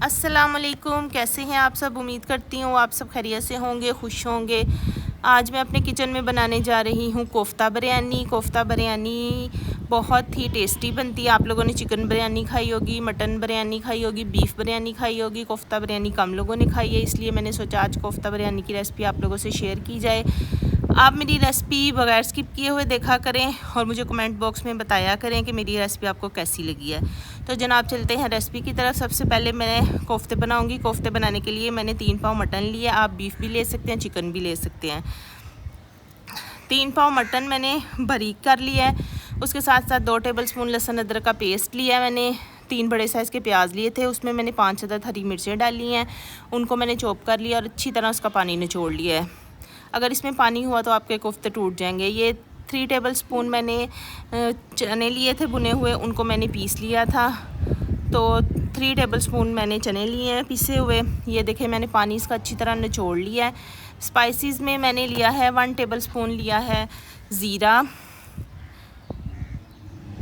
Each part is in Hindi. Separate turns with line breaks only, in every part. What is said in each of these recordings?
अस्सलामुअलैकुम, कैसे हैं आप सब। उम्मीद करती हूँ आप सब खैरियत से होंगे, खुश होंगे। आज मैं अपने किचन में बनाने जा रही हूँ कोफ्ता बिरयानी। कोफ्ता बिरयानी बहुत ही टेस्टी बनती है। आप लोगों ने चिकन बिरयानी खाई होगी, मटन बिरयानी खाई होगी, बीफ बिरयानी खाई होगी। कोफ्ता बिरयानी कम लोगों ने खाई है, इसलिए मैंने सोचा आज कोफ्ता बिरयानी की रेसिपी आप लोगों से शेयर की जाए। आप मेरी रेसिपी बगैर स्किप किए हुए देखा करें और मुझे कमेंट बॉक्स में बताया करें कि मेरी रेसिपी आपको कैसी लगी है। तो जनाब चलते हैं रेसिपी की तरफ। सबसे पहले मैं कोफ्ते बनाऊंगी। कोफ्ते बनाने के लिए मैंने 3 पाव मटन लिया। आप बीफ भी ले सकते हैं, चिकन भी ले सकते हैं। 3 पाव मटन मैंने बारीक कर लिया है। उसके साथ साथ 2 टेबलस्पून लहसुन अदरक का पेस्ट लिया है मैंने। 3 बड़े साइज़ के प्याज लिए थे, उसमें मैंने 5 अदद हरी मिर्चें डाली हैं। उनको मैंने चॉप कर लिया और अच्छी तरह उसका पानी निचोड़ लिया है। अगर इसमें पानी हुआ तो आपके कोफ्ते टूट जाएंगे। ये 3 टेबलस्पून मैंने चने लिए थे भुने हुए, उनको मैंने पीस लिया था। तो 3 टेबलस्पून मैंने चने लिए हैं पीसे हुए। ये देखें मैंने पानी इसका अच्छी तरह निचोड़ लिया है। स्पाइसेस में मैंने लिया है 1 टेबलस्पून लिया है ज़ीरा।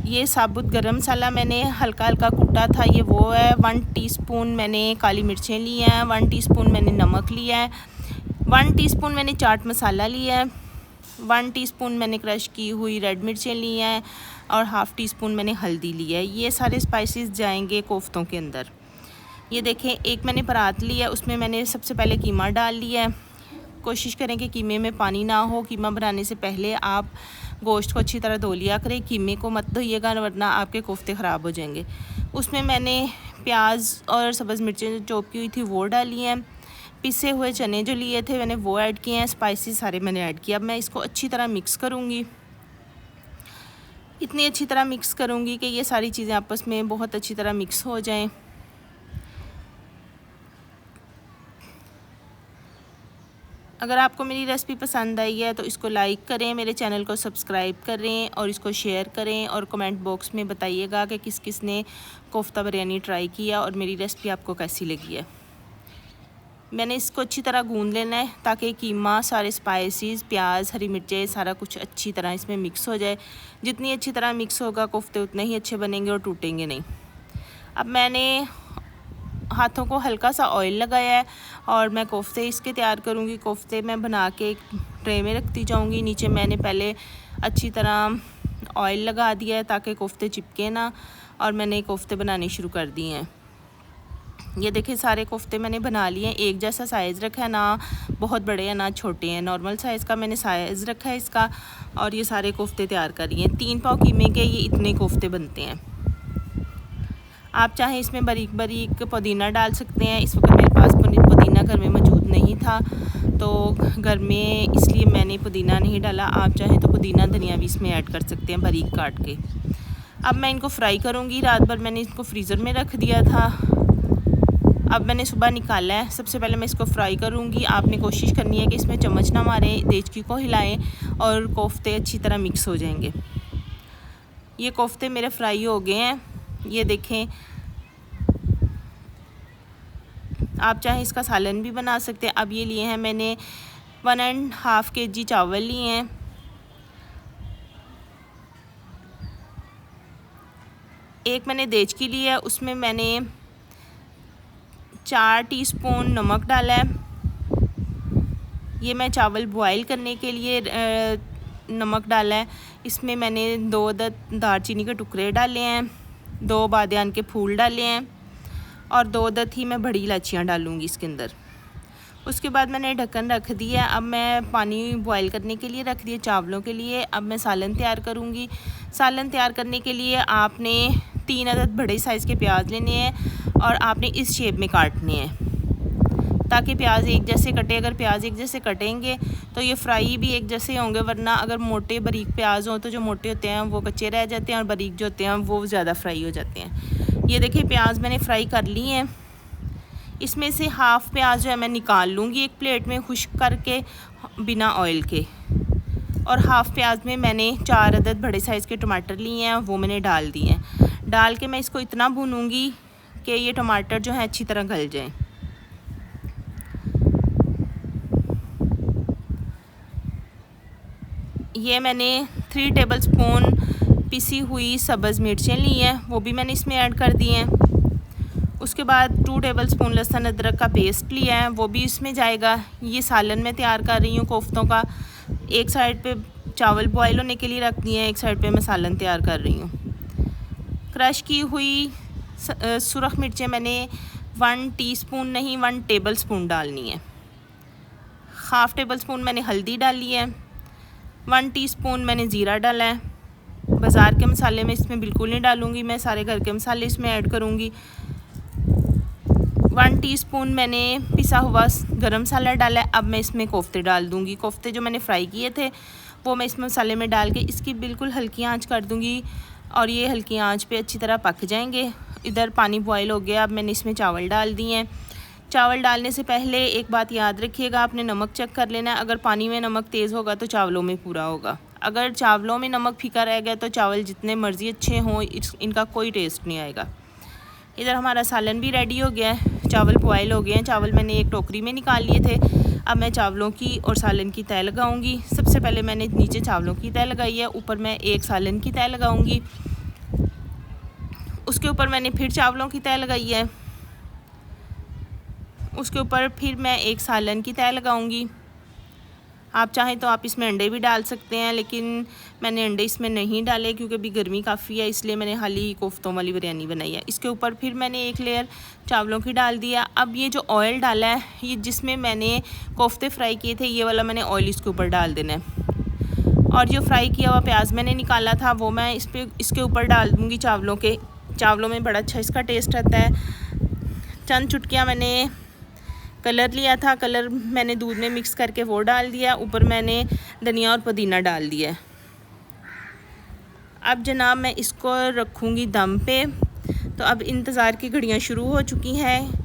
ये साबुत गरम मसाला मैंने हल्का हल्का कूटा था, ये वो है। 1 टीस्पून मैंने काली मिर्चें ली हैं। 1 टीस्पून मैंने नमक लिया है। 1 टीस्पून मैंने चाट मसाला लिया है। 1 टीस्पून मैंने क्रश की हुई रेड मिर्चें ली हैं और हाफ़ टी स्पून मैंने हल्दी ली है। ये सारे स्पाइसेस जाएंगे कोफ्तों के अंदर। ये देखें एक मैंने परात ली है, उसमें मैंने सबसे पहले कीमा डाल लिया है। कोशिश करें कि कीमे में पानी ना हो। कीमा बनाने से पहले आप गोश्त को अच्छी तरह धो लिया करें, कीमे को मत धोइएगा वरना आपके कोफ्ते ख़राब हो जाएंगे। उसमें मैंने प्याज और सब्ज़ मिर्चें चॉप की हुई थी वो डाली हैं। पिसे हुए चने जो लिए थे मैंने वो ऐड किए हैं। स्पाइसेस सारे मैंने ऐड किया। अब मैं इसको अच्छी तरह मिक्स करूँगी। इतनी अच्छी तरह मिक्स करूँगी कि ये सारी चीज़ें आपस में बहुत अच्छी तरह मिक्स हो जाएं। अगर आपको मेरी रेसिपी पसंद आई है तो इसको लाइक करें, मेरे चैनल को सब्सक्राइब करें और इसको शेयर करें और कमेंट बॉक्स में बताइएगा कि किस किस ने कोफ्ता बिरयानी ट्राई किया और मेरी रेसिपी आपको कैसी लगी है। मैंने इसको अच्छी तरह गूंद लेना है ताकि कीमा, सारे स्पाइसेस, प्याज, हरी मिर्चें, सारा कुछ अच्छी तरह इसमें मिक्स हो जाए। जितनी अच्छी तरह मिक्स होगा कोफ्ते उतने ही अच्छे बनेंगे और टूटेंगे नहीं। अब मैंने हाथों को हल्का सा ऑयल लगाया है और मैं कोफ्ते इसके तैयार करूँगी। कोफ्ते मैं बना के एक ट्रे में रखती जाऊँगी। नीचे मैंने पहले अच्छी तरह ऑयल लगा दिया है ताकि कोफ्ते चिपके ना, और मैंने कोफ्ते बनाने शुरू कर दिए हैं। ये देखिए सारे कोफ्ते मैंने बना लिए हैं। एक जैसा साइज़ रखा है, ना बहुत बड़े हैं ना छोटे हैं, नॉर्मल साइज़ का मैंने साइज़ रखा है इसका। और ये सारे कोफ्ते तैयार कर लिए हैं। 3 पाव कीमे के ये इतने कोफ्ते बनते हैं। आप चाहें इसमें बारीक बारीक पुदीना डाल सकते हैं। इस वक्त मेरे पास पुदीना घर में मौजूद नहीं था तो घर में, इसलिए मैंने पुदीना नहीं डाला। आप चाहें तो पुदीना धनिया भी इसमें ऐड कर सकते हैं बारीक काट के। अब मैं इनको फ्राई करूँगी। रात भर मैंने इसको फ्रीज़र में रख दिया था, अब मैंने सुबह निकाला है। सबसे पहले मैं इसको फ्राई करूँगी। आपने कोशिश करनी है कि इसमें चम्मच ना मारें, देचकी को हिलाएं और कोफ्ते अच्छी तरह मिक्स हो जाएंगे। ये कोफ्ते मेरे फ्राई हो गए हैं, ये देखें। आप चाहें इसका सालन भी बना सकते हैं। अब ये लिए हैं मैंने 1.5 kg चावल लिए हैं। एक मैंने देचकी ली है, उसमें मैंने 4 टीस्पून नमक डाला है। ये मैं चावल बॉयल करने के लिए नमक डाला है। इसमें मैंने 2 अदद दालचीनी के टुकड़े डाले हैं, 2 बादियान के फूल डाले हैं और 2 अदद ही मैं बड़ी इलायचियाँ डालूँगी इसके अंदर। उसके बाद मैंने ढक्कन रख दिया। अब मैं पानी बॉयल करने के लिए रख दिया चावलों के लिए। अब मैं सालन तैयार करूँगी। सालन तैयार करने के लिए आपने 3 अदद बड़े साइज़ के प्याज लेने हैं और आपने इस शेप में काटने हैं ताकि प्याज एक जैसे कटे। अगर प्याज एक जैसे कटेंगे तो ये फ्राई भी एक जैसे होंगे, वरना अगर मोटे बारीक प्याज हों तो जो मोटे होते हैं वो कच्चे रह जाते हैं और बारीक जो होते हैं वो ज़्यादा फ्राई हो जाते हैं। ये देखिए प्याज मैंने फ्राई कर ली हैं। इसमें से हाफ़ प्याज जो है मैं निकाल लूँगी एक प्लेट में खुश्क करके बिना ऑयल के, और हाफ़ प्याज में मैंने 4 अदद बड़े साइज़ के टमाटर लिए हैं, वो मैंने डाल दिए हैं। डाल के मैं इसको इतना भूनूँगी कि ये टमाटर जो है अच्छी तरह गल जाएँ। ये मैंने 3 टेबलस्पून पिसी हुई सब्ज़ मिर्चें ली हैं, वो भी मैंने इसमें ऐड कर दी हैं। उसके बाद 2 टेबलस्पून लहसुन अदरक का पेस्ट लिया है, वो भी इसमें जाएगा। ये सालन मैं तैयार कर रही हूँ कोफ्तों का। एक साइड पे चावल बॉयल होने के लिए रख दिए हैं, एक साइड पे मैं सालन तैयार कर रही हूँ। क्रश की हुई सुरख मिर्चें मैंने 1 टीस्पून नहीं 1 टेबलस्पून डालनी है। हाफ़ टेबलस्पून मैंने हल्दी डाली है। 1 टीस्पून मैंने ज़ीरा डाला है। बाज़ार के मसाले मैं इसमें बिल्कुल नहीं डालूँगी, मैं सारे घर के मसाले इसमें ऐड करूँगी। 1 टीस्पून मैंने पिसा हुआ गरम मसाला डाला है। अब मैं इसमें कोफ्ते डाल दूँगी। कोफ्ते जो मैंने फ्राई किए थे वो मैं इसमें मसाले में डाल के इसकी बिल्कुल हल्की आंच कर दूँगी और ये हल्की आंच पे अच्छी तरह पक जाएंगे। इधर पानी बॉयल हो गया, अब मैंने इसमें चावल डाल दिए हैं। चावल डालने से पहले एक बात याद रखिएगा, आपने नमक चेक कर लेना है। अगर पानी में नमक तेज़ होगा तो चावलों में पूरा होगा। अगर चावलों में नमक फीका रह गया तो चावल जितने मर्ज़ी अच्छे हों इनका कोई टेस्ट नहीं आएगा। इधर हमारा सालन भी रेडी हो गया है, चावल बॉयल हो गए हैं। चावल मैंने एक टोकरी में निकाल लिए थे। अब मैं चावलों की और सालन की तय लगाऊंगी। सबसे पहले मैंने नीचे चावलों की तय लगाई है, ऊपर मैं एक सालन की तय लगाऊंगी। उसके ऊपर मैंने फिर चावलों की तय लगाई है, उसके ऊपर फिर मैं एक सालन की तय लगाऊंगी। आप चाहें तो आप इसमें अंडे भी डाल सकते हैं, लेकिन मैंने अंडे इसमें नहीं डाले क्योंकि अभी गर्मी काफ़ी है, इसलिए मैंने खाली कोफ्तों वाली बिरयानी बनाई है। इसके ऊपर फिर मैंने एक लेयर चावलों की डाल दिया। अब ये जो ऑयल डाला है, ये जिसमें मैंने कोफ्ते फ्राई किए थे, ये वाला मैंने ऑयल इसके ऊपर डाल देना है। और जो फ्राई किया हुआ प्याज मैंने निकाला था वो मैं इसके ऊपर डाल दूँगी चावलों के। चावलों में बड़ा अच्छा इसका टेस्ट आता है। चंद चुटकियाँ मैंने कलर लिया था, कलर मैंने दूध में मिक्स करके वो डाल दिया। ऊपर मैंने धनिया और पुदीना डाल दिया। अब जनाब मैं इसको रखूँगी दम पे। तो अब इंतज़ार की घड़ियाँ शुरू हो चुकी हैं।